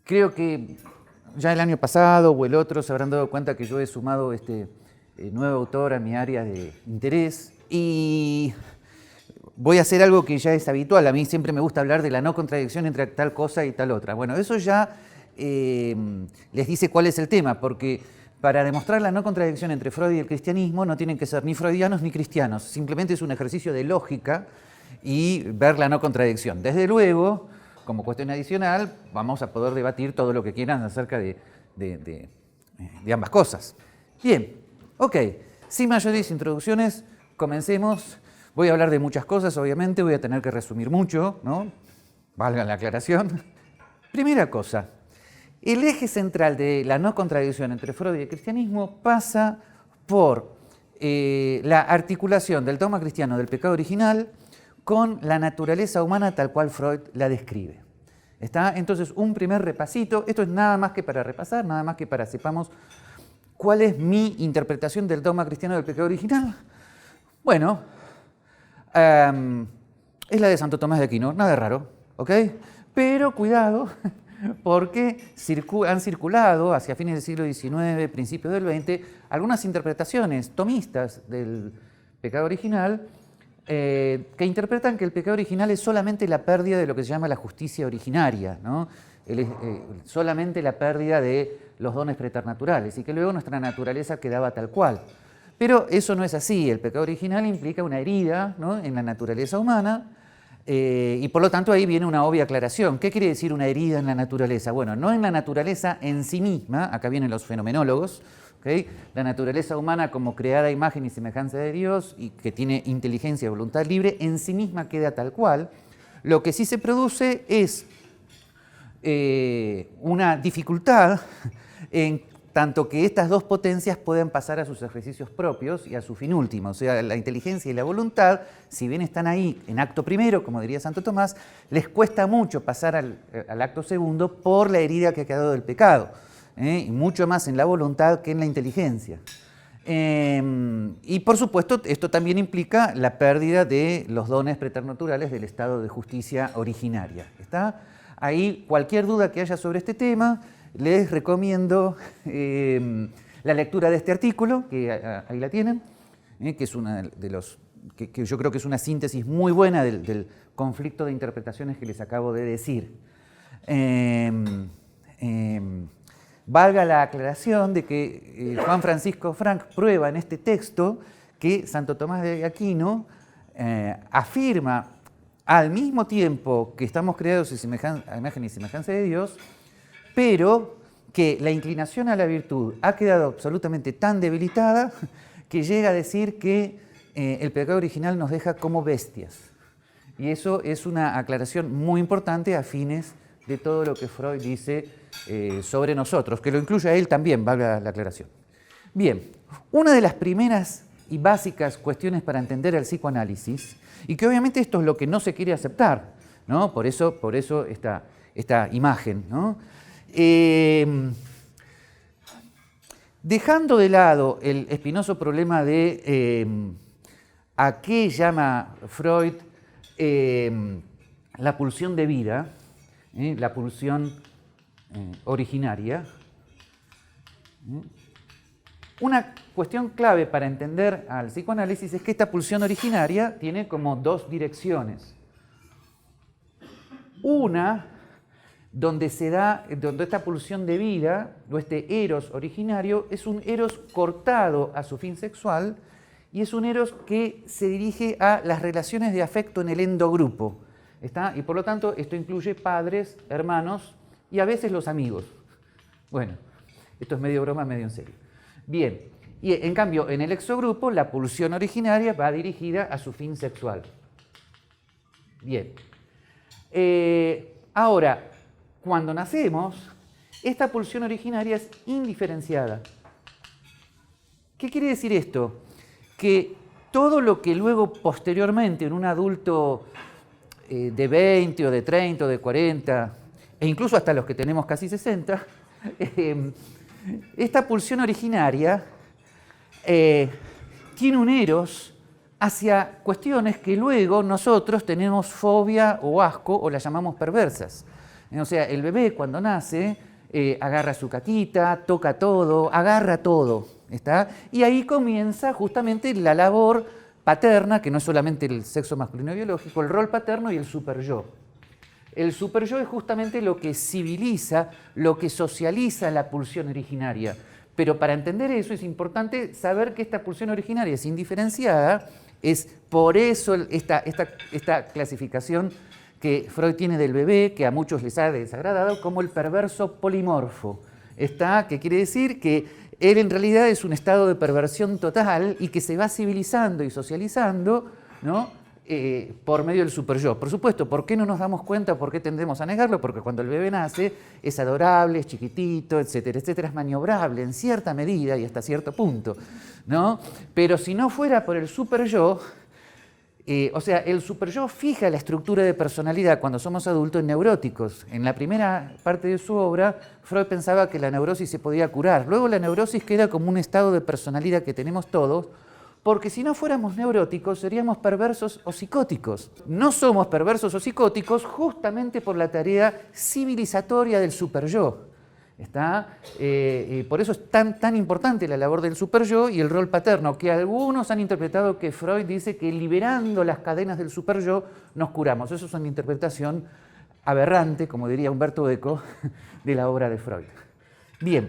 Creo que ya el año pasado o el otro se habrán dado cuenta que yo he sumado este nuevo autor a mi área de interés y voy a hacer algo que ya es habitual. A mí siempre me gusta hablar de la no contradicción entre tal cosa y tal otra. Bueno, eso ya les dice cuál es el tema, porque para demostrar la no contradicción entre Freud y el cristianismo no tienen que ser ni freudianos ni cristianos. Simplemente es un ejercicio de lógica y ver la no contradicción. Desde luego, como cuestión adicional, vamos a poder debatir todo lo que quieran acerca de ambas cosas. Bien, ok, sin mayores introducciones, comencemos. Voy a hablar de muchas cosas, obviamente, voy a tener que resumir mucho, ¿no? Valga la aclaración. Primera cosa, el eje central de la no contradicción entre Freud y el cristianismo pasa por la articulación del dogma cristiano del pecado original con la naturaleza humana tal cual Freud la describe. ¿Está? Entonces, un primer repasito, esto es nada más que para repasar, nada más que para sepamos cuál es mi interpretación del dogma cristiano del pecado original. Bueno, es la de Santo Tomás de Aquino, nada raro, ¿ok? Pero cuidado, porque han circulado hacia fines del siglo XIX, principios del XX, algunas interpretaciones tomistas del pecado original que interpretan que el pecado original es solamente la pérdida de lo que se llama la justicia originaria, ¿no? Solamente la pérdida de los dones preternaturales y que luego nuestra naturaleza quedaba tal cual. Pero eso no es así, el pecado original implica una herida, ¿no?, en la naturaleza humana y por lo tanto ahí viene una obvia aclaración. ¿Qué quiere decir una herida en la naturaleza? Bueno, no en la naturaleza en sí misma, acá vienen los fenomenólogos, ¿okay? La naturaleza humana como creada a imagen y semejanza de Dios y que tiene inteligencia y voluntad libre, en sí misma queda tal cual. Lo que sí se produce es una dificultad en tanto que estas dos potencias pueden pasar a sus ejercicios propios y a su fin último. O sea, la inteligencia y la voluntad, si bien están ahí en acto primero, como diría Santo Tomás, les cuesta mucho pasar al acto segundo por la herida que ha quedado del pecado, y mucho más en la voluntad que en la inteligencia. Y por supuesto, esto también implica la pérdida de los dones preternaturales del estado de justicia originaria. ¿Está? Ahí, cualquier duda que haya sobre este tema, les recomiendo la lectura de este artículo, que ahí la tienen, que es una de los que yo creo que es una síntesis muy buena del conflicto de interpretaciones que les acabo de decir. Valga la aclaración de que Juan Francisco Frank prueba en este texto que Santo Tomás de Aquino afirma al mismo tiempo que estamos creados a imagen y semejanza de Dios, pero que la inclinación a la virtud ha quedado absolutamente tan debilitada que llega a decir que el pecado original nos deja como bestias. Y eso es una aclaración muy importante a fines de todo lo que Freud dice sobre nosotros, que lo incluye a él también, valga la aclaración. Bien, una de las primeras y básicas cuestiones para entender el psicoanálisis, y que obviamente esto es lo que no se quiere aceptar, ¿no? Por eso esta imagen, ¿no? Dejando de lado el espinoso problema de a qué llama Freud la pulsión de vida, la pulsión originaria, una cuestión clave para entender al psicoanálisis es que esta pulsión originaria tiene como dos direcciones. Una, donde esta pulsión de vida, o este eros originario, es un eros cortado a su fin sexual y es un eros que se dirige a las relaciones de afecto en el endogrupo. ¿Está? Y por lo tanto, esto incluye padres, hermanos y a veces los amigos. Bueno, esto es medio broma, medio en serio. Bien, y en cambio, en el exogrupo, la pulsión originaria va dirigida a su fin sexual. Bien. Ahora, cuando nacemos, esta pulsión originaria es indiferenciada. ¿Qué quiere decir esto? Que todo lo que luego, posteriormente, en un adulto de 20 o de 30 o de 40, e incluso hasta los que tenemos casi 60, esta pulsión originaria tiene un eros hacia cuestiones que luego nosotros tenemos fobia o asco o las llamamos perversas. O sea, el bebé cuando nace agarra su caquita, toca todo, agarra todo, ¿está? Y ahí comienza justamente la labor paterna, que no es solamente el sexo masculino biológico, el rol paterno y el superyo. El superyo es justamente lo que civiliza, lo que socializa la pulsión originaria. Pero para entender eso es importante saber que esta pulsión originaria es indiferenciada, es por eso esta clasificación que Freud tiene del bebé, que a muchos les ha desagradado, como el perverso polimorfo. Que quiere decir que él en realidad es un estado de perversión total y que se va civilizando y socializando, ¿no? Por medio del superyo. Por supuesto, ¿por qué no nos damos cuenta? ¿Por qué tendemos a negarlo? Porque cuando el bebé nace es adorable, es chiquitito, etcétera, etcétera, es maniobrable en cierta medida y hasta cierto punto, ¿no? Pero si no fuera por el superyo, o sea, el superyo fija la estructura de personalidad cuando somos adultos neuróticos. En la primera parte de su obra, Freud pensaba que la neurosis se podía curar. Luego la neurosis queda como un estado de personalidad que tenemos todos, porque si no fuéramos neuróticos seríamos perversos o psicóticos. No somos perversos o psicóticos justamente por la tarea civilizatoria del superyo. Por eso es tan importante la labor del superyo y el rol paterno, que algunos han interpretado que Freud dice que liberando las cadenas del superyo nos curamos. Eso es una interpretación aberrante, como diría Umberto Eco, de la obra de Freud. Bien,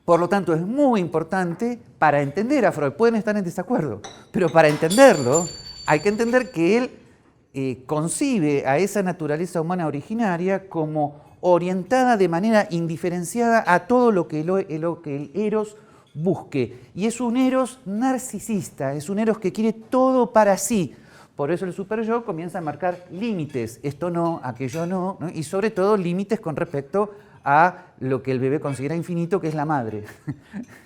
por lo tanto es muy importante para entender a Freud, pueden estar en desacuerdo, pero para entenderlo hay que entender que él concibe a esa naturaleza humana originaria como orientada de manera indiferenciada a todo lo que el eros busque. Y es un eros narcisista, es un eros que quiere todo para sí. Por eso el superyo comienza a marcar límites, esto no, aquello no, ¿no? Y sobre todo límites con respecto a lo que el bebé considera infinito, que es la madre,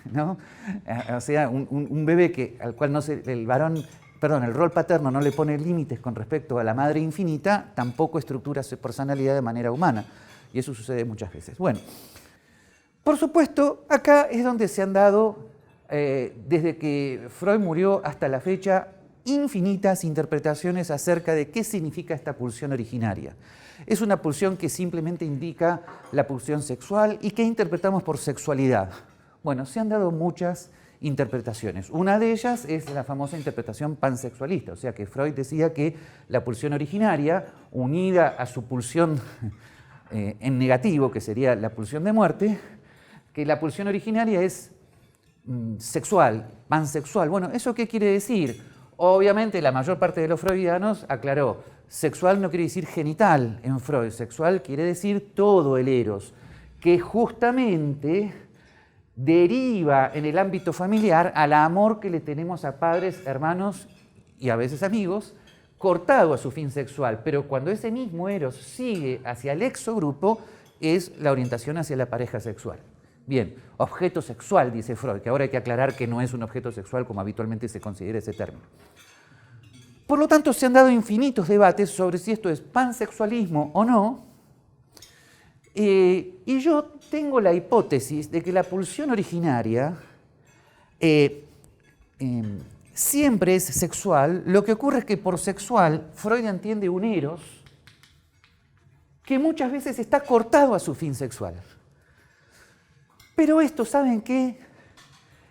¿no? O sea, un bebé al cual el rol paterno no le pone límites con respecto a la madre infinita, tampoco estructura su personalidad de manera humana. Y eso sucede muchas veces. Bueno, por supuesto, acá es donde se han dado, desde que Freud murió hasta la fecha, infinitas interpretaciones acerca de qué significa esta pulsión originaria. Es una pulsión que simplemente indica la pulsión sexual y que interpretamos por sexualidad. Bueno, se han dado muchas interpretaciones. Una de ellas es la famosa interpretación pansexualista, o sea que Freud decía que la pulsión originaria, unida a su pulsión en negativo, que sería la pulsión de muerte, que la pulsión originaria es sexual, pansexual. Bueno, ¿eso qué quiere decir? Obviamente la mayor parte de los freudianos aclaró, sexual no quiere decir genital en Freud, sexual quiere decir todo el eros, que justamente deriva en el ámbito familiar al amor que le tenemos a padres, hermanos y a veces amigos, cortado a su fin sexual, pero cuando ese mismo eros sigue hacia el exogrupo, es la orientación hacia la pareja sexual. Bien, objeto sexual, dice Freud, que ahora hay que aclarar que no es un objeto sexual como habitualmente se considera ese término. Por lo tanto, se han dado infinitos debates sobre si esto es pansexualismo o no, y yo tengo la hipótesis de que la pulsión originaria siempre es sexual. Lo que ocurre es que por sexual Freud entiende un eros que muchas veces está cortado a su fin sexual. Pero esto, ¿saben qué?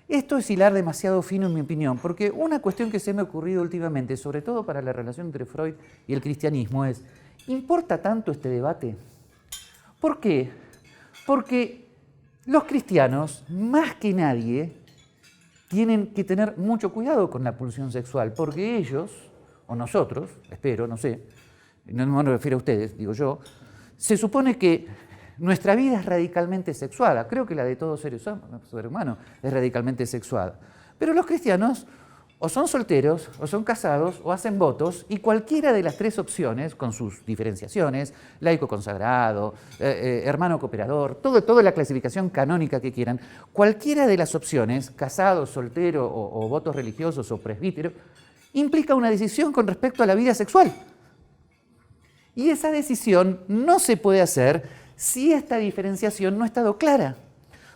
Esto es hilar demasiado fino en mi opinión, porque una cuestión que se me ha ocurrido últimamente, sobre todo para la relación entre Freud y el cristianismo, es, ¿importa tanto este debate? ¿Por qué? Porque los cristianos, más que nadie, tienen que tener mucho cuidado con la pulsión sexual, porque ellos, o nosotros, espero, no sé, no me refiero a ustedes, digo yo, se supone que nuestra vida es radicalmente sexuada. Creo que la de todo ser humano es radicalmente sexuada. Pero los cristianos o son solteros, o son casados, o hacen votos, y cualquiera de las tres opciones, con sus diferenciaciones, laico consagrado, hermano cooperador, toda la clasificación canónica que quieran, cualquiera de las opciones, casado, soltero, o votos religiosos, o presbítero, implica una decisión con respecto a la vida sexual. Y esa decisión no se puede hacer si esta diferenciación no ha estado clara.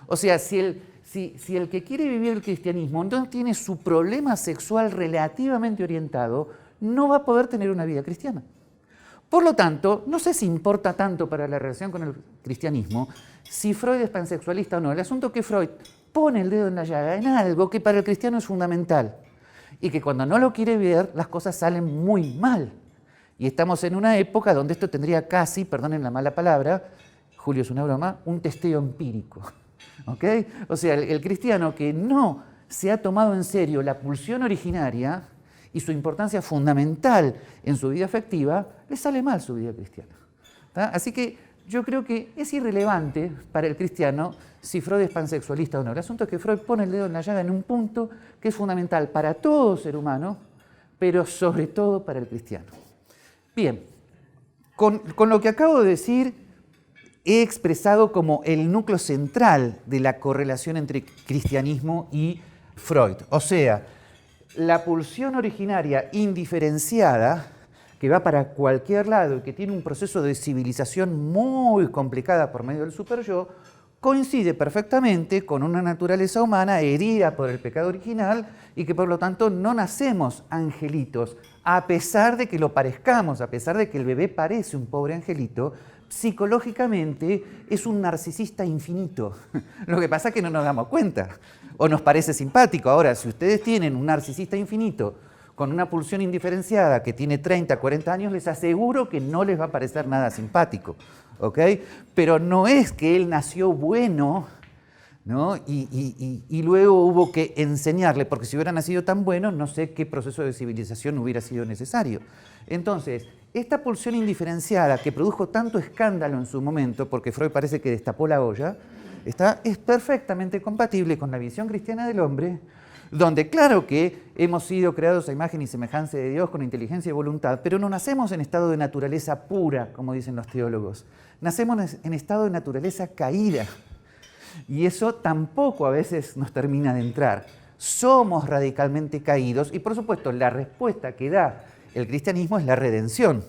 O sea, si el que quiere vivir el cristianismo no tiene su problema sexual relativamente orientado, no va a poder tener una vida cristiana. Por lo tanto, no sé si importa tanto para la relación con el cristianismo si Freud es pansexualista o no. El asunto es que Freud pone el dedo en la llaga en algo que para el cristiano es fundamental y que cuando no lo quiere ver, las cosas salen muy mal. Y estamos en una época donde esto tendría casi, perdonen la mala palabra, Julio es una broma, un testeo empírico. ¿Okay? O sea, el cristiano que no se ha tomado en serio la pulsión originaria y su importancia fundamental en su vida afectiva, le sale mal su vida cristiana. ¿Tá? Así que yo creo que es irrelevante para el cristiano si Freud es pansexualista o no. El asunto es que Freud pone el dedo en la llaga en un punto que es fundamental para todo ser humano, pero sobre todo para el cristiano. Bien, con lo que acabo de decir, he expresado como el núcleo central de la correlación entre cristianismo y Freud. O sea, la pulsión originaria indiferenciada, que va para cualquier lado y que tiene un proceso de civilización muy complicada por medio del superyo, coincide perfectamente con una naturaleza humana herida por el pecado original y que por lo tanto no nacemos angelitos, a pesar de que lo parezcamos, a pesar de que el bebé parece un pobre angelito, psicológicamente es un narcisista infinito. Lo que pasa es que no nos damos cuenta, o nos parece simpático. Ahora, si ustedes tienen un narcisista infinito con una pulsión indiferenciada que tiene 30, 40 años, les aseguro que no les va a parecer nada simpático, ¿ok? Pero no es que él nació bueno, ¿no? Y luego hubo que enseñarle, porque si hubiera nacido tan bueno, no sé qué proceso de civilización hubiera sido necesario. Entonces, esta pulsión indiferenciada que produjo tanto escándalo en su momento, porque Freud parece que destapó la olla, es perfectamente compatible con la visión cristiana del hombre, donde claro que hemos sido creados a imagen y semejanza de Dios con inteligencia y voluntad, pero no nacemos en estado de naturaleza pura, como dicen los teólogos. Nacemos en estado de naturaleza caída. Y eso tampoco a veces nos termina de entrar. Somos radicalmente caídos y por supuesto la respuesta que da el cristianismo es la redención.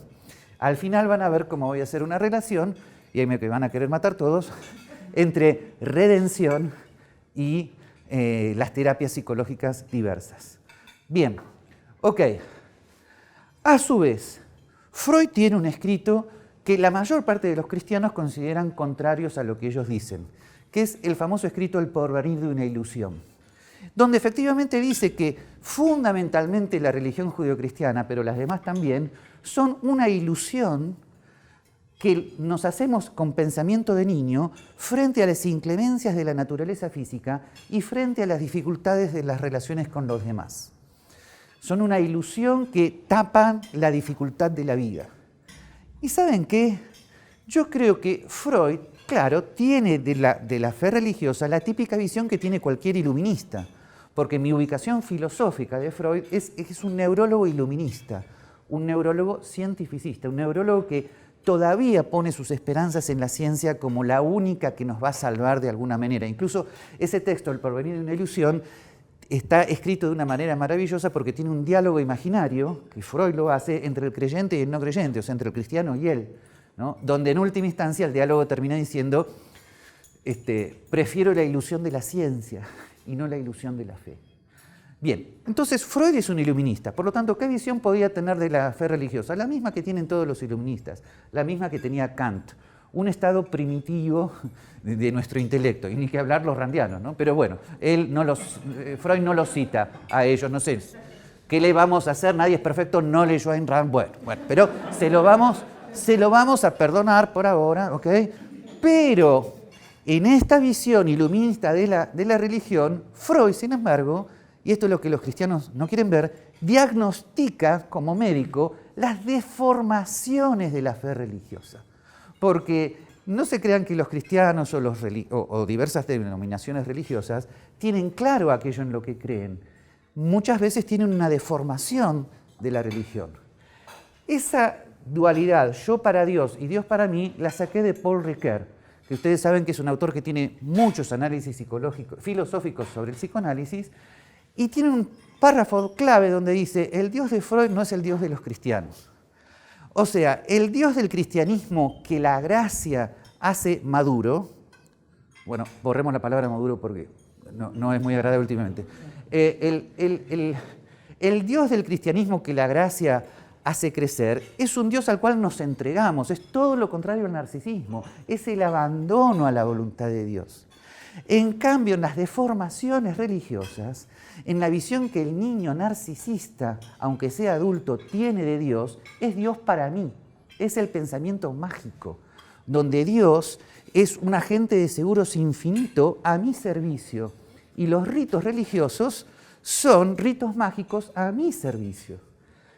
Al final van a ver cómo voy a hacer una relación, y ahí me van a querer matar todos, entre redención y las terapias psicológicas diversas. Bien, ok. A su vez, Freud tiene un escrito que la mayor parte de los cristianos consideran contrarios a lo que ellos dicen, que es el famoso escrito El porvenir de una ilusión, donde efectivamente dice que fundamentalmente la religión judeocristiana, pero las demás también, son una ilusión que nos hacemos con pensamiento de niño frente a las inclemencias de la naturaleza física y frente a las dificultades de las relaciones con los demás. Son una ilusión que tapan la dificultad de la vida. ¿Y saben qué? Yo creo que Freud, claro, tiene de la fe religiosa la típica visión que tiene cualquier iluminista, porque mi ubicación filosófica de Freud es un neurólogo iluminista, un neurólogo cientificista, un neurólogo que todavía pone sus esperanzas en la ciencia como la única que nos va a salvar de alguna manera. Incluso ese texto, El porvenir de una ilusión, está escrito de una manera maravillosa porque tiene un diálogo imaginario, que Freud lo hace, entre el creyente y el no creyente, o sea, entre el cristiano y él, ¿no? Donde en última instancia el diálogo termina diciendo, prefiero la ilusión de la ciencia y no la ilusión de la fe. Bien, entonces Freud es un iluminista, por lo tanto, ¿qué visión podía tener de la fe religiosa? La misma que tienen todos los iluministas, la misma que tenía Kant, un estado primitivo de nuestro intelecto, y ni que hablar los randianos, ¿no? Pero bueno, Freud no los cita a ellos, no sé, ¿qué le vamos a hacer? Nadie es perfecto, no leyó a Ayn Rand, bueno, pero se lo vamos a perdonar por ahora, ¿ok? Pero en esta visión iluminista de la religión, Freud, sin embargo, y esto es lo que los cristianos no quieren ver, diagnostica como médico las deformaciones de la fe religiosa. Porque no se crean que los cristianos o diversas denominaciones religiosas tienen claro aquello en lo que creen. Muchas veces tienen una deformación de la religión. Esa dualidad, yo para Dios y Dios para mí, la saqué de Paul Ricoeur, que ustedes saben que es un autor que tiene muchos análisis filosóficos sobre el psicoanálisis, y tiene un párrafo clave donde dice, el Dios de Freud no es el Dios de los cristianos. O sea, el Dios del cristianismo que la gracia hace maduro, bueno, borremos la palabra maduro porque no es muy agradable últimamente, el Dios del cristianismo que la gracia hace crecer, es un Dios al cual nos entregamos, es todo lo contrario al narcisismo, es el abandono a la voluntad de Dios. En cambio, en las deformaciones religiosas, en la visión que el niño narcisista, aunque sea adulto, tiene de Dios, es Dios para mí, es el pensamiento mágico, donde Dios es un agente de seguros infinito a mi servicio y los ritos religiosos son ritos mágicos a mi servicio.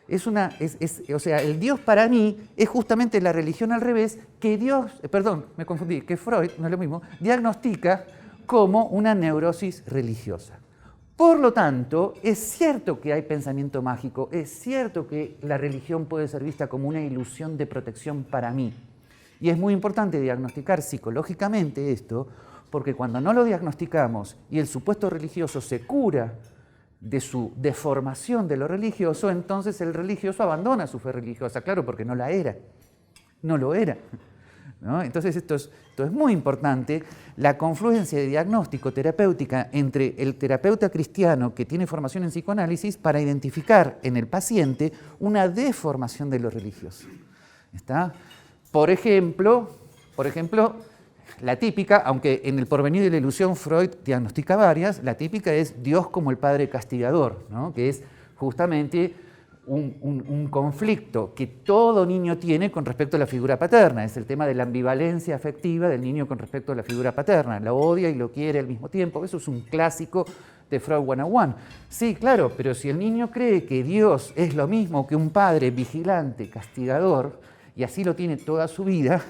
O sea, el Dios para mí es justamente la religión al revés que que Freud, no es lo mismo, diagnostica como una neurosis religiosa. Por lo tanto, es cierto que hay pensamiento mágico, es cierto que la religión puede ser vista como una ilusión de protección para mí. Y es muy importante diagnosticar psicológicamente esto, porque cuando no lo diagnosticamos y el supuesto religioso se cura de su deformación de lo religioso, entonces el religioso abandona su fe religiosa, claro, porque no la era, no lo era, ¿no? Entonces esto es muy importante, la confluencia de diagnóstico terapéutica entre el terapeuta cristiano que tiene formación en psicoanálisis para identificar en el paciente una deformación de lo religioso. ¿Está? Por ejemplo, la típica, aunque en El porvenir de la ilusión Freud diagnostica varias, la típica es Dios como el padre castigador, ¿no? Que es justamente un conflicto que todo niño tiene con respecto a la figura paterna. Es el tema de la ambivalencia afectiva del niño con respecto a la figura paterna. La odia y lo quiere al mismo tiempo. Eso es un clásico de Freud 101. Sí, claro, pero si el niño cree que Dios es lo mismo que un padre vigilante, castigador, y así lo tiene toda su vida,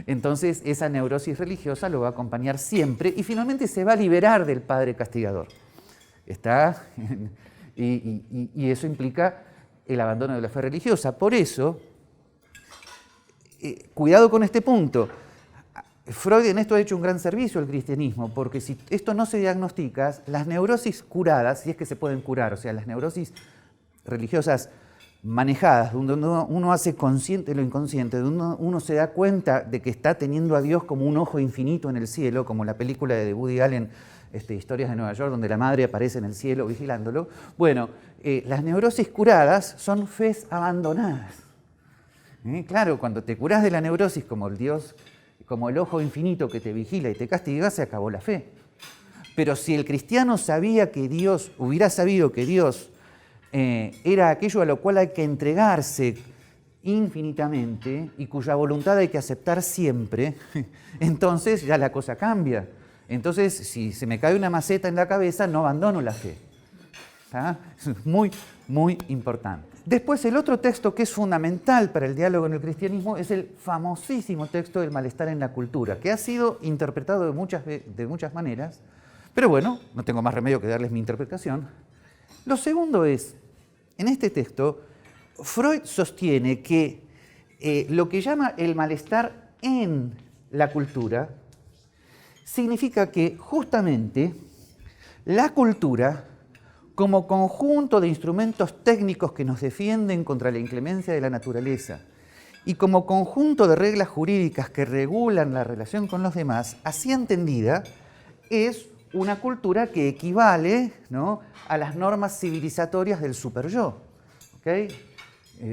entonces esa neurosis religiosa lo va a acompañar siempre y finalmente se va a liberar del padre castigador. ¿Está? Y eso implica el abandono de la fe religiosa. Por eso, cuidado con este punto. Freud en esto ha hecho un gran servicio al cristianismo, porque si esto no se diagnostica, las neurosis curadas, si es que se pueden curar, o sea, las neurosis religiosas manejadas, donde uno hace consciente lo inconsciente, donde uno se da cuenta de que está teniendo a Dios como un ojo infinito en el cielo, como la película de Woody Allen, Historias de Nueva York, donde la madre aparece en el cielo vigilándolo. Bueno, las neurosis curadas son fes abandonadas. Claro, cuando te curás de la neurosis como el Dios, como el ojo infinito que te vigila y te castiga, se acabó la fe. Pero si el cristiano hubiera sabido que Dios era aquello a lo cual hay que entregarse infinitamente y cuya voluntad hay que aceptar siempre, entonces ya la cosa cambia. Entonces, si se me cae una maceta en la cabeza, no abandono la fe. ¿Está? Es muy, muy importante. Después, el otro texto que es fundamental para el diálogo en el cristianismo es el famosísimo texto del malestar en la cultura, que ha sido interpretado de muchas maneras, pero bueno, no tengo más remedio que darles mi interpretación. Lo segundo es, en este texto, Freud sostiene que lo que llama el malestar en la cultura significa que justamente la cultura, como conjunto de instrumentos técnicos que nos defienden contra la inclemencia de la naturaleza y como conjunto de reglas jurídicas que regulan la relación con los demás, así entendida, es una cultura que equivale, ¿no?, a las normas civilizatorias del superyo, ¿okay?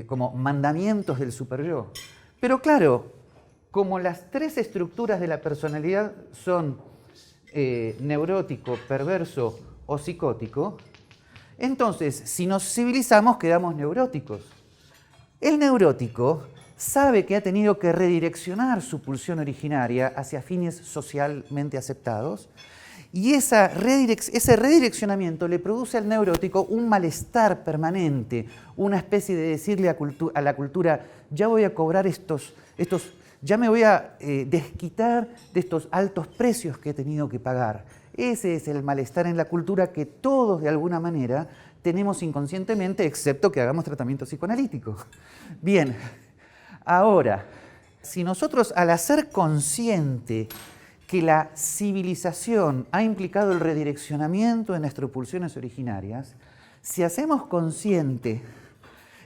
Como mandamientos del superyo. Pero claro, como las tres estructuras de la personalidad son neurótico, perverso o psicótico, entonces, si nos civilizamos, quedamos neuróticos. El neurótico sabe que ha tenido que redireccionar su pulsión originaria hacia fines socialmente aceptados, y ese redireccionamiento le produce al neurótico un malestar permanente, una especie de decirle a la cultura, ya voy a cobrar ya me voy a desquitar de estos altos precios que he tenido que pagar. Ese es el malestar en la cultura que todos de alguna manera tenemos inconscientemente, excepto que hagamos tratamiento psicoanalítico. Bien, ahora, si nosotros al hacer consciente que la civilización ha implicado el redireccionamiento de nuestras pulsiones originarias, si hacemos consciente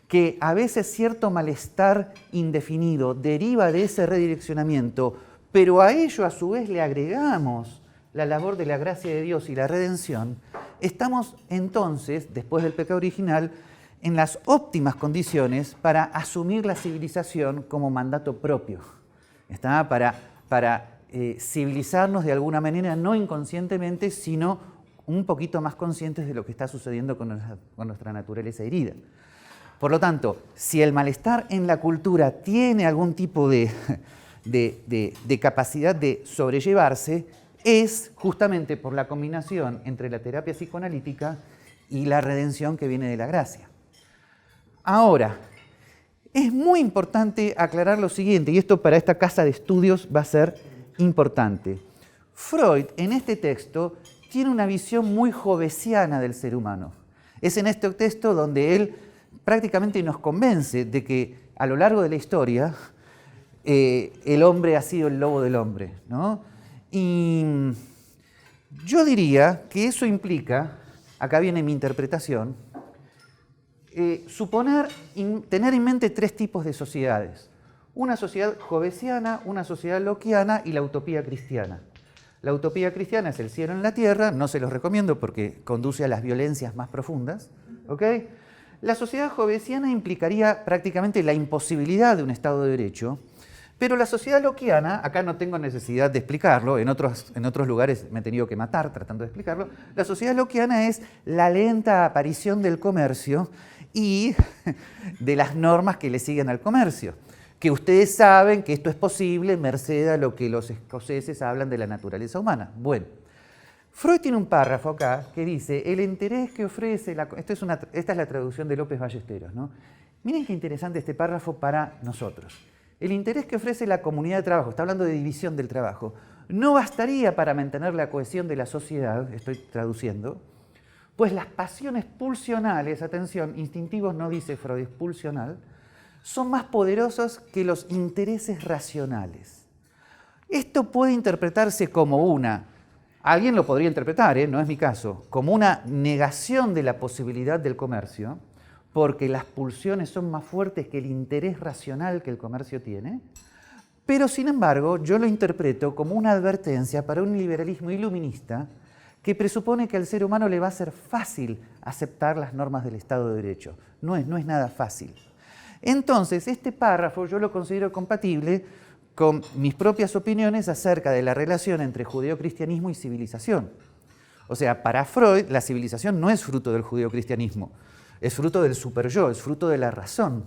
que a veces cierto malestar indefinido deriva de ese redireccionamiento, pero a ello a su vez le agregamos la labor de la gracia de Dios y la redención, estamos entonces, después del pecado original, en las óptimas condiciones para asumir la civilización como mandato propio. Está para civilizarnos de alguna manera, no inconscientemente, sino un poquito más conscientes de lo que está sucediendo con nuestra naturaleza herida. Por lo tanto, si el malestar en la cultura tiene algún tipo de capacidad de sobrellevarse, es justamente por la combinación entre la terapia psicoanalítica y la redención que viene de la gracia. Ahora, es muy importante aclarar lo siguiente, y esto para esta casa de estudios va a ser importante. Freud, en este texto, tiene una visión muy jovesiana del ser humano. Es en este texto donde él prácticamente nos convence de que a lo largo de la historia el hombre ha sido el lobo del hombre, ¿no? Y yo diría que eso implica, acá viene mi interpretación, tener en mente tres tipos de sociedades. Una sociedad jovesiana, una sociedad lockeana y la utopía cristiana. La utopía cristiana es el cielo en la tierra, no se los recomiendo porque conduce a las violencias más profundas, ¿ok? La sociedad jovesiana implicaría prácticamente la imposibilidad de un Estado de Derecho, pero la sociedad lockeana, acá no tengo necesidad de explicarlo, en otros lugares me he tenido que matar tratando de explicarlo, la sociedad lockeana es la lenta aparición del comercio y de las normas que le siguen al comercio, que ustedes saben que esto es posible merced a lo que los escoceses hablan de la naturaleza humana. Bueno, Freud tiene un párrafo acá que dice, el interés que ofrece, esta es la traducción de López Ballesteros, ¿no? Miren qué interesante este párrafo para nosotros. El interés que ofrece la comunidad de trabajo, está hablando de división del trabajo, no bastaría para mantener la cohesión de la sociedad, estoy traduciendo, pues las pasiones pulsionales, atención, instintivos no dice Freud, es pulsional, son más poderosos que los intereses racionales. Esto puede interpretarse como alguien lo podría interpretar, no es mi caso, como una negación de la posibilidad del comercio, porque las pulsiones son más fuertes que el interés racional que el comercio tiene, pero sin embargo yo lo interpreto como una advertencia para un liberalismo iluminista que presupone que al ser humano le va a ser fácil aceptar las normas del Estado de Derecho. No es nada fácil. Entonces, este párrafo yo lo considero compatible con mis propias opiniones acerca de la relación entre judeocristianismo y civilización. O sea, para Freud, la civilización no es fruto del judeocristianismo, es fruto del superyo, es fruto de la razón.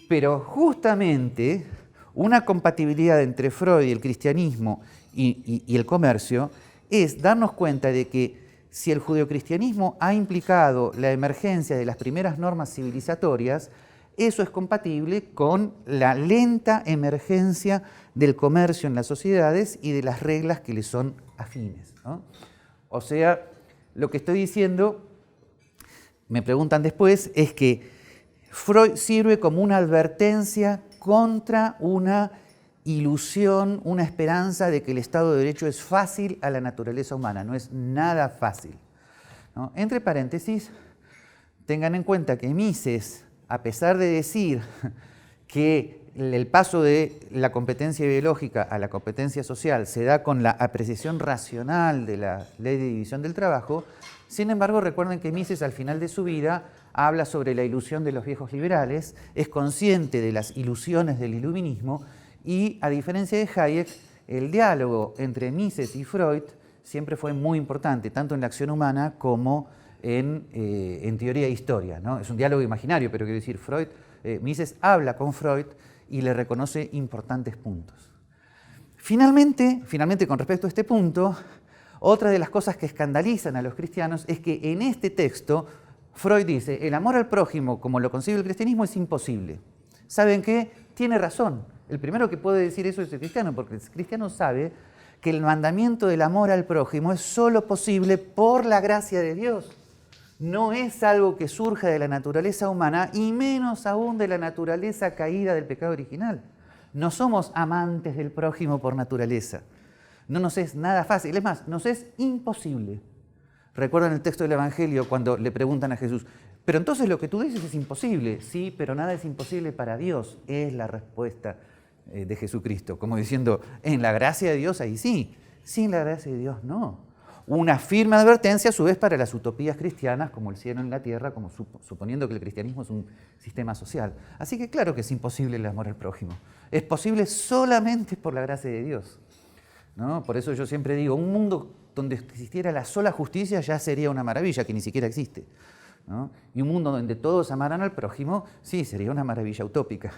Pero justamente una compatibilidad entre Freud y el cristianismo y el comercio es darnos cuenta de que si el judeocristianismo ha implicado la emergencia de las primeras normas civilizatorias, eso es compatible con la lenta emergencia del comercio en las sociedades y de las reglas que le son afines, ¿no? O sea, lo que estoy diciendo, me preguntan después, es que Freud sirve como una advertencia contra una ilusión, una esperanza de que el Estado de Derecho es fácil a la naturaleza humana. No es nada fácil, ¿no? Entre paréntesis, tengan en cuenta que Mises, a pesar de decir que el paso de la competencia biológica a la competencia social se da con la apreciación racional de la ley de división del trabajo, sin embargo, recuerden que Mises al final de su vida habla sobre la ilusión de los viejos liberales, es consciente de las ilusiones del iluminismo y, a diferencia de Hayek, el diálogo entre Mises y Freud siempre fue muy importante, tanto en la acción humana como en teoría e historia, ¿no? Es un diálogo imaginario, pero quiero decir, Mises habla con Freud y le reconoce importantes puntos. Finalmente, con respecto a este punto, otra de las cosas que escandalizan a los cristianos es que en este texto Freud dice, el amor al prójimo como lo concibe el cristianismo es imposible. ¿Saben qué? Tiene razón. El primero que puede decir eso es el cristiano, porque el cristiano sabe que el mandamiento del amor al prójimo es solo posible por la gracia de Dios. No es algo que surja de la naturaleza humana y menos aún de la naturaleza caída del pecado original. No somos amantes del prójimo por naturaleza. No nos es nada fácil, es más, nos es imposible. Recuerdan el texto del Evangelio cuando le preguntan a Jesús, pero entonces lo que tú dices es imposible. Sí, pero nada es imposible para Dios, es la respuesta de Jesucristo. Como diciendo, en la gracia de Dios ahí sí, sin la gracia de Dios no. una firme advertencia a su vez para las utopías cristianas como el cielo en la tierra, como suponiendo que el cristianismo es un sistema social. Así que claro que es imposible el amor al prójimo. Es posible solamente por la gracia de Dios, ¿no? Por eso yo siempre digo, un mundo donde existiera la sola justicia ya sería una maravilla, que ni siquiera existe, ¿no? Y un mundo donde todos amaran al prójimo, sí, sería una maravilla utópica.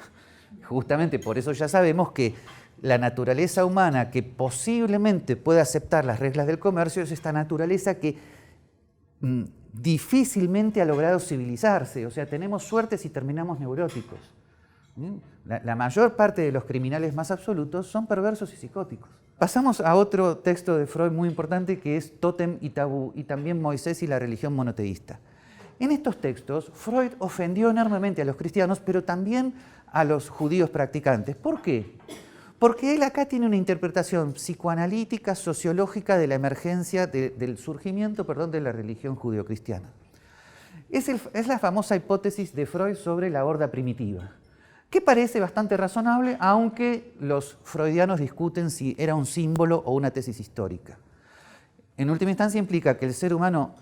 Justamente por eso ya sabemos que la naturaleza humana que posiblemente pueda aceptar las reglas del comercio es esta naturaleza que difícilmente ha logrado civilizarse. O sea, tenemos suerte si terminamos neuróticos. La mayor parte de los criminales más absolutos son perversos y psicóticos. Pasamos a otro texto de Freud muy importante que es Tótem y Tabú y también Moisés y la religión monoteísta. En estos textos, Freud ofendió enormemente a los cristianos, pero también a los judíos practicantes. ¿Por qué? Porque él acá tiene una interpretación psicoanalítica, sociológica de la emergencia, del surgimiento, de la religión judeocristiana. Es la famosa hipótesis de Freud sobre la horda primitiva, que parece bastante razonable, aunque los freudianos discuten si era un símbolo o una tesis histórica. En última instancia implica que el ser humano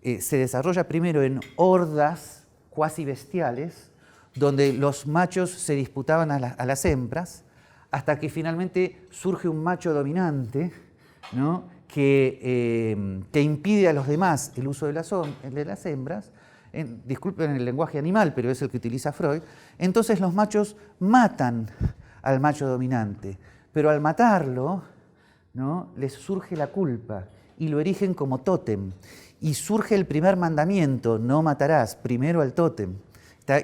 se desarrolla primero en hordas cuasi bestiales, donde los machos se disputaban a las hembras, hasta que finalmente surge un macho dominante, ¿no? que impide a los demás el uso de las hembras. Disculpen el lenguaje animal, pero es el que utiliza Freud. Entonces los machos matan al macho dominante, pero al matarlo, ¿no? les surge la culpa y lo erigen como tótem. Y surge el primer mandamiento, no matarás, primero al tótem.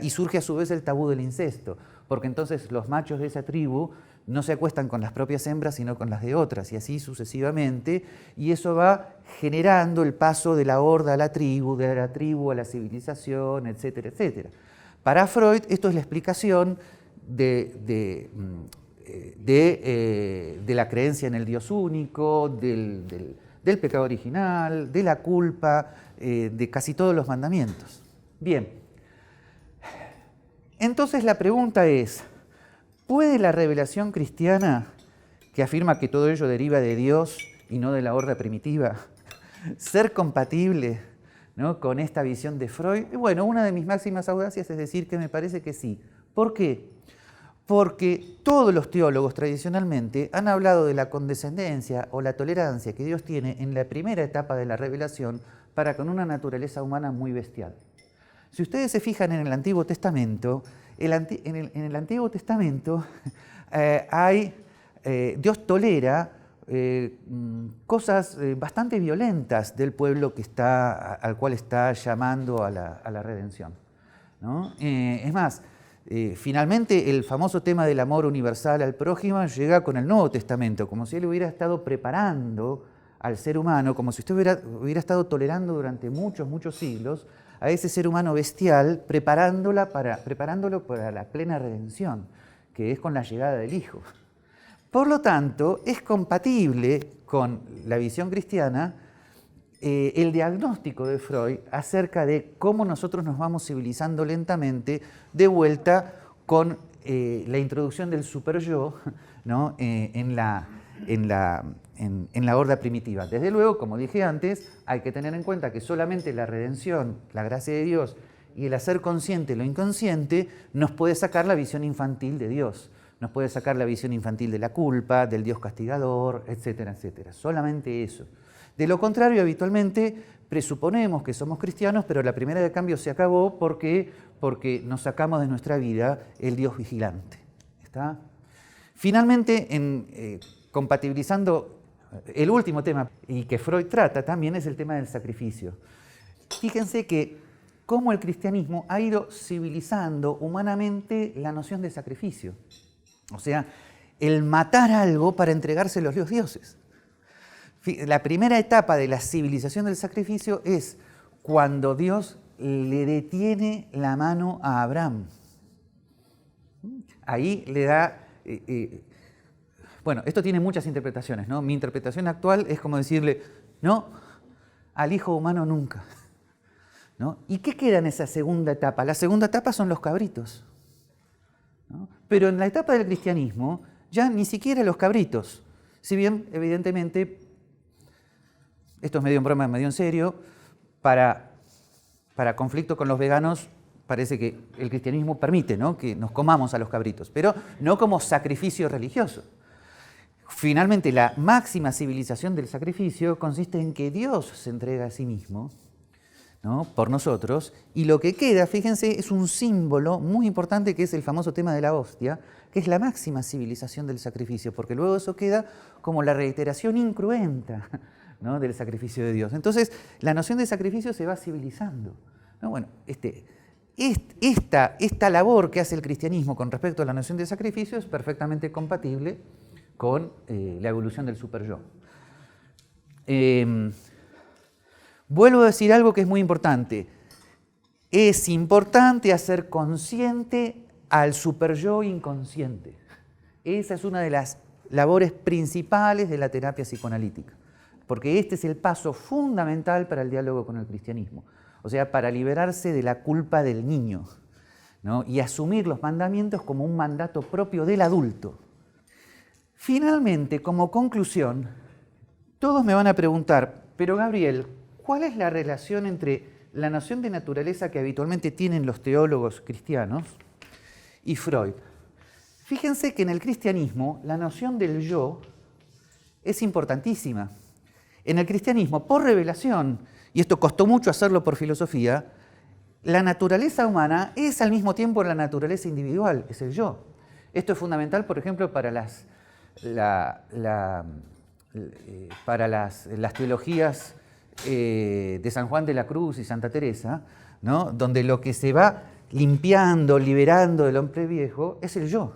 Y surge a su vez el tabú del incesto, porque entonces los machos de esa tribu no se acuestan con las propias hembras, sino con las de otras, y así sucesivamente, y eso va generando el paso de la horda a la tribu, de la tribu a la civilización, etcétera, etcétera. Para Freud esto es la explicación de la creencia en el Dios único, del pecado original, de la culpa, de casi todos los mandamientos. Bien, entonces la pregunta es, ¿puede la revelación cristiana, que afirma que todo ello deriva de Dios y no de la horda primitiva, ser compatible, ¿no? con esta visión de Freud? Bueno, una de mis máximas audacias es decir que me parece que sí. ¿Por qué? Porque todos los teólogos tradicionalmente han hablado de la condescendencia o la tolerancia que Dios tiene en la primera etapa de la revelación para con una naturaleza humana muy bestial. Si ustedes se fijan en el Antiguo Testamento, en el Antiguo Testamento Dios tolera cosas bastante violentas del pueblo al cual está llamando a la redención, ¿no? Es más, finalmente el famoso tema del amor universal al prójimo llega con el Nuevo Testamento, como si él hubiera estado preparando al ser humano, como si usted hubiera estado tolerando durante muchos, muchos siglos a ese ser humano bestial, preparándolo para la plena redención, que es con la llegada del Hijo. Por lo tanto, es compatible con la visión cristiana el diagnóstico de Freud acerca de cómo nosotros nos vamos civilizando lentamente de vuelta con la introducción del superyo, ¿no? en la horda primitiva. Desde luego, como dije antes, hay que tener en cuenta que solamente la redención, la gracia de Dios y el hacer consciente lo inconsciente nos puede sacar la visión infantil de Dios, nos puede sacar la visión infantil de la culpa, del Dios castigador, etcétera, etcétera. Solamente eso. De lo contrario, habitualmente presuponemos que somos cristianos, pero la primera de cambio se acabó porque nos sacamos de nuestra vida el Dios vigilante. ¿Está? Finalmente, compatibilizando el último tema y que Freud trata también es el tema del sacrificio. Fíjense que cómo el cristianismo ha ido civilizando humanamente la noción de sacrificio. O sea, el matar algo para entregárselo a los dioses. La primera etapa de la civilización del sacrificio es cuando Dios le detiene la mano a Abraham. Ahí le da... bueno, esto tiene muchas interpretaciones, ¿no? Mi interpretación actual es como decirle, no, al hijo humano nunca, ¿no? ¿Y qué queda en esa segunda etapa? La segunda etapa son los cabritos, ¿no? Pero en la etapa del cristianismo ya ni siquiera los cabritos, si bien evidentemente esto es medio en broma, medio en serio, para conflicto con los veganos parece que el cristianismo permite, ¿no?, que nos comamos a los cabritos, pero no como sacrificio religioso. Finalmente, la máxima civilización del sacrificio consiste en que Dios se entrega a sí mismo, ¿no?, por nosotros, y lo que queda, fíjense, es un símbolo muy importante que es el famoso tema de la hostia, que es la máxima civilización del sacrificio, porque luego eso queda como la reiteración incruenta, ¿no?, del sacrificio de Dios. Entonces, la noción de sacrificio se va civilizando, ¿no? Bueno, esta labor que hace el cristianismo con respecto a la noción de sacrificio es perfectamente compatible con la evolución del superyo. Vuelvo a decir algo que es muy importante. Es importante hacer consciente al superyo inconsciente. Esa es una de las labores principales de la terapia psicoanalítica, porque este es el paso fundamental para el diálogo con el cristianismo, o sea, para liberarse de la culpa del niño, ¿no?, y asumir los mandamientos como un mandato propio del adulto. Finalmente, como conclusión, todos me van a preguntar, pero Gabriel, ¿cuál es la relación entre la noción de naturaleza que habitualmente tienen los teólogos cristianos y Freud? Fíjense que en el cristianismo la noción del yo es importantísima. En el cristianismo, por revelación, y esto costó mucho hacerlo por filosofía, la naturaleza humana es al mismo tiempo la naturaleza individual, es el yo. Esto es fundamental, por ejemplo, para las teologías de San Juan de la Cruz y Santa Teresa, ¿no?, donde lo que se va limpiando, liberando del hombre viejo es el yo,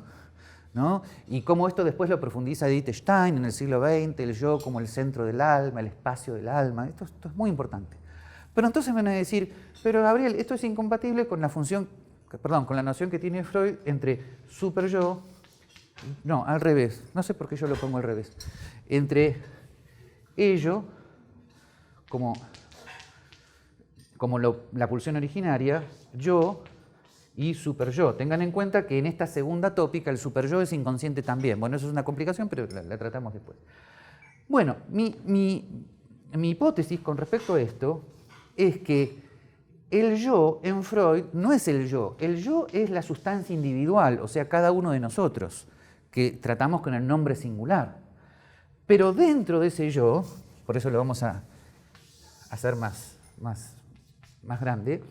¿no? Y cómo esto después lo profundiza Edith Stein en el siglo XX, el yo como el centro del alma, el espacio del alma. Esto es muy importante. Pero entonces me van a decir, pero Gabriel, esto es incompatible con con la noción que tiene Freud entre superyo. No, al revés. No sé por qué yo lo pongo al revés. Entre ello, como la pulsión originaria, yo y superyo. Tengan en cuenta que en esta segunda tópica el superyo es inconsciente también. Bueno, eso es una complicación, pero la tratamos después. Bueno, mi hipótesis con respecto a esto es que el yo en Freud no es el yo es la sustancia individual, o sea, cada uno de nosotros, que tratamos con el nombre singular. Pero dentro de ese yo, por eso lo vamos a hacer más grande,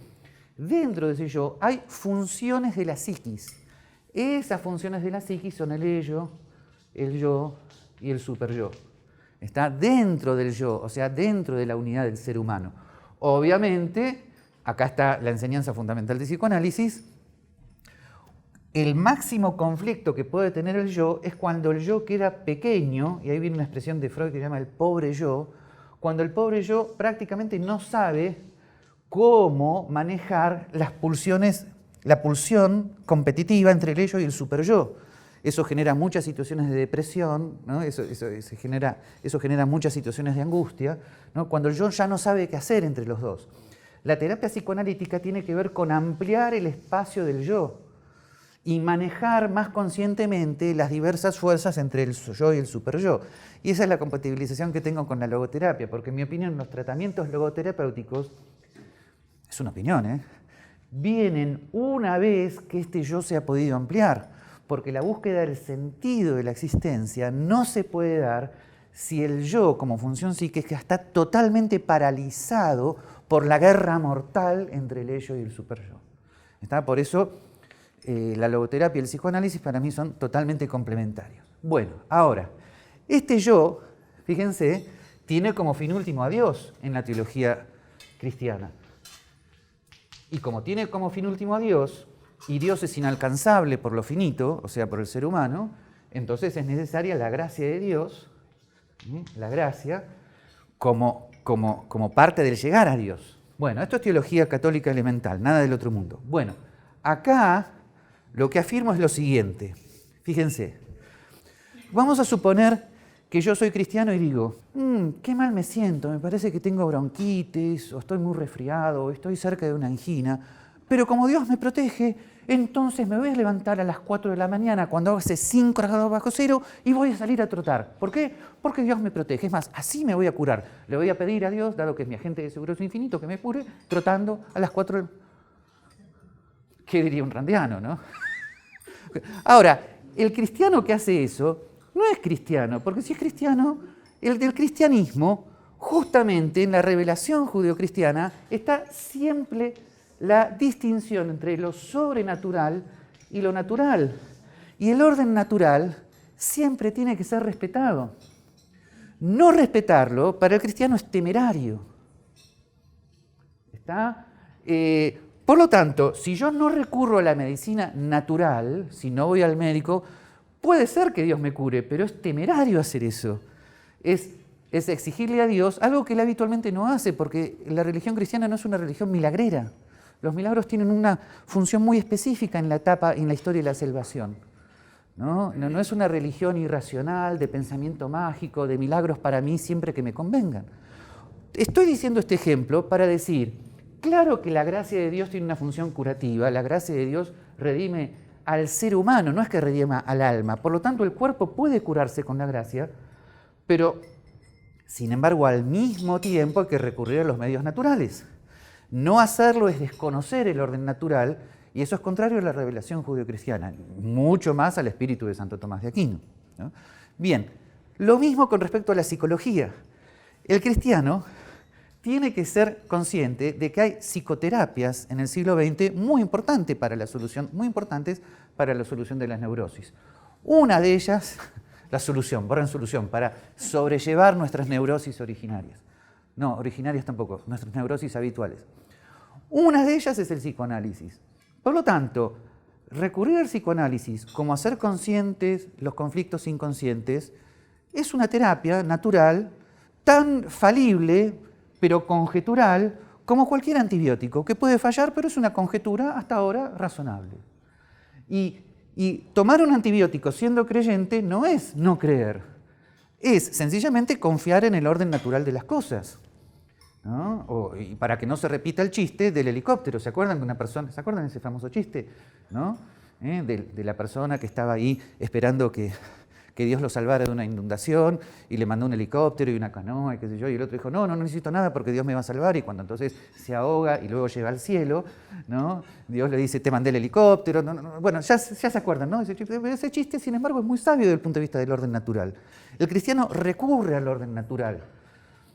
dentro de ese yo hay funciones de la psiquis. Esas funciones de la psiquis son el yo y el superyo. Está dentro del yo, o sea, dentro de la unidad del ser humano. Obviamente, acá está la enseñanza fundamental de psicoanálisis. El máximo conflicto que puede tener el yo es cuando el yo queda pequeño, y ahí viene una expresión de Freud que se llama el pobre yo, cuando el pobre yo prácticamente no sabe cómo manejar las pulsiones, la pulsión competitiva entre el yo y el superyo. Eso genera muchas situaciones de depresión, ¿no? Eso genera muchas situaciones de angustia, ¿no?, cuando el yo ya no sabe qué hacer entre los dos. La terapia psicoanalítica tiene que ver con ampliar el espacio del yo y manejar más conscientemente las diversas fuerzas entre el yo y el superyo. Y esa es la compatibilización que tengo con la logoterapia, porque en mi opinión los tratamientos logoterapéuticos, es una opinión, vienen una vez que este yo se ha podido ampliar, porque la búsqueda del sentido de la existencia no se puede dar si el yo como función psíquica está totalmente paralizado por la guerra mortal entre el ello y el superyo. Por eso la logoterapia y el psicoanálisis para mí son totalmente complementarios. Bueno, ahora, este yo, fíjense, tiene como fin último a Dios en la teología cristiana. Y como tiene como fin último a Dios, y Dios es inalcanzable por lo finito, o sea, por el ser humano, entonces es necesaria la gracia de Dios, la gracia, como parte del llegar a Dios. Bueno, esto es teología católica elemental, nada del otro mundo. Bueno, acá lo que afirmo es lo siguiente. Fíjense, vamos a suponer que yo soy cristiano y digo, qué mal me siento, me parece que tengo bronquitis, o estoy muy resfriado, o estoy cerca de una angina. pero como Dios me protege, entonces me voy a levantar a las 4 de la mañana cuando hace 5 grados bajo cero y voy a salir a trotar. ¿Por qué? Porque Dios me protege. Es más, así me voy a curar. Le voy a pedir a Dios, dado que es mi agente de seguros infinito, que me cure trotando a las 4 de la mañana. ¿Qué diría un randiano, no? Ahora, el cristiano que hace eso no es cristiano, porque si es cristiano, el del cristianismo, justamente en la revelación judeocristiana, está siempre la distinción entre lo sobrenatural y lo natural. Y el orden natural siempre tiene que ser respetado. No respetarlo para el cristiano es temerario. ¿Está? Por lo tanto, si yo no recurro a la medicina natural, si no voy al médico, puede ser que Dios me cure, pero es temerario hacer eso. Es exigirle a Dios algo que Él habitualmente no hace, porque la religión cristiana no es una religión milagrera. Los milagros tienen una función muy específica en la etapa, en la historia de la salvación. No es una religión irracional, de pensamiento mágico, de milagros para mí siempre que me convengan. Estoy diciendo este ejemplo para decir, claro que la gracia de Dios tiene una función curativa, la gracia de Dios redime al ser humano, no es que redima al alma. Por lo tanto, el cuerpo puede curarse con la gracia, pero, sin embargo, al mismo tiempo hay que recurrir a los medios naturales. No hacerlo es desconocer el orden natural, y eso es contrario a la revelación judeocristiana, mucho más al espíritu de Santo Tomás de Aquino, ¿no? Bien, lo mismo con respecto a la psicología. El cristiano tiene que ser consciente de que hay psicoterapias en el siglo XX muy importantes para la solución de las neurosis. Una de ellas, para sobrellevar nuestras neurosis originarias. No, originarias tampoco, nuestras neurosis habituales. Una de ellas es el psicoanálisis. Por lo tanto, recurrir al psicoanálisis como hacer conscientes los conflictos inconscientes es una terapia natural tan falible, pero conjetural, como cualquier antibiótico, que puede fallar, pero es una conjetura hasta ahora razonable. Y tomar un antibiótico siendo creyente no es no creer, es sencillamente confiar en el orden natural de las cosas, ¿no? Y para que no se repita el chiste del helicóptero. ¿Se acuerdan de ese famoso chiste, ¿no? De la persona que estaba ahí esperando que Dios lo salvara de una inundación y le mandó un helicóptero y una canoa y qué sé yo, y el otro dijo, no necesito nada porque Dios me va a salvar, y cuando entonces se ahoga y luego llega al cielo, ¿no? Dios le dice, te mandé el helicóptero, bueno, ya se acuerdan, ¿no? Ese chiste, sin embargo, es muy sabio desde el punto de vista del orden natural. El cristiano recurre al orden natural.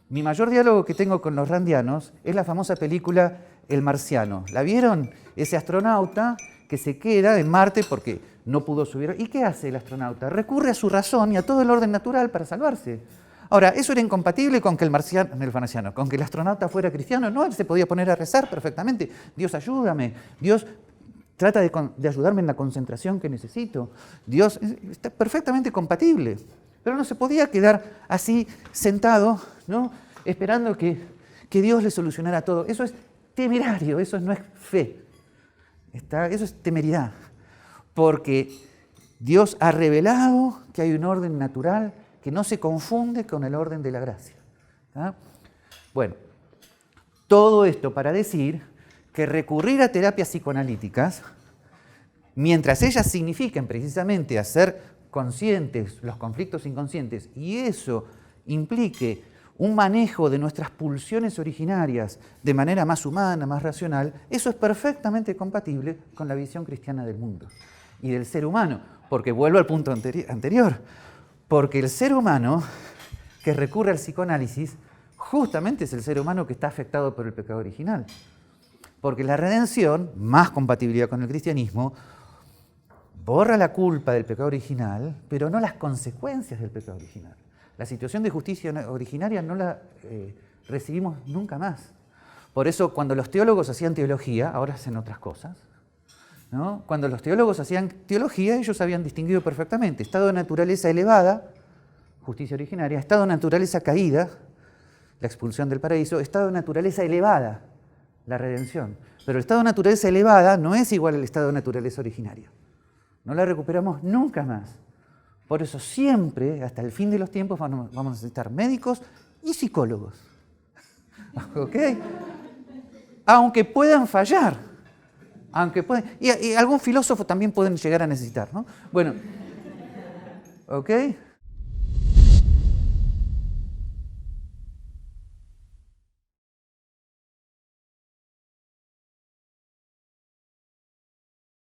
Mi mayor diálogo que tengo con los randianos es la famosa película El Marciano. ¿La vieron? Ese astronauta que se queda en Marte porque no pudo subir. ¿Y qué hace el astronauta? Recurre a su razón y a todo el orden natural para salvarse. Ahora, ¿eso era incompatible con que con que el astronauta fuera cristiano? No, él se podía poner a rezar perfectamente. Dios, ayúdame. Dios, trata de ayudarme en la concentración que necesito. Dios, está perfectamente compatible. Pero no se podía quedar así sentado, ¿no? Esperando que Dios le solucionara todo. Eso es temerario, eso no es fe. Eso es temeridad. Porque Dios ha revelado que hay un orden natural que no se confunde con el orden de la gracia. ¿Tá? Bueno, todo esto para decir que recurrir a terapias psicoanalíticas, mientras ellas signifiquen precisamente hacer conscientes los conflictos inconscientes, y eso implique un manejo de nuestras pulsiones originarias de manera más humana, más racional, eso es perfectamente compatible con la visión cristiana del mundo y del ser humano, porque vuelvo al punto anterior, porque el ser humano que recurre al psicoanálisis justamente es el ser humano que está afectado por el pecado original, porque la redención, más compatibilidad con el cristianismo, borra la culpa del pecado original, pero no las consecuencias del pecado original. La situación de justicia originaria no la recibimos nunca más. Por eso, cuando los teólogos hacían teología, ahora hacen otras cosas, ¿no? Cuando los teólogos hacían teología, ellos habían distinguido perfectamente estado de naturaleza elevada, justicia originaria, estado de naturaleza caída, la expulsión del paraíso, estado de naturaleza elevada, la redención. Pero el estado de naturaleza elevada no es igual al estado de naturaleza originaria. No la recuperamos nunca más. Por eso siempre, hasta el fin de los tiempos, vamos a necesitar médicos y psicólogos. ¿Ok? Aunque puedan fallar. Aunque pueden, y algún filósofo también pueden llegar a necesitar, ¿no? Bueno, ¿ok?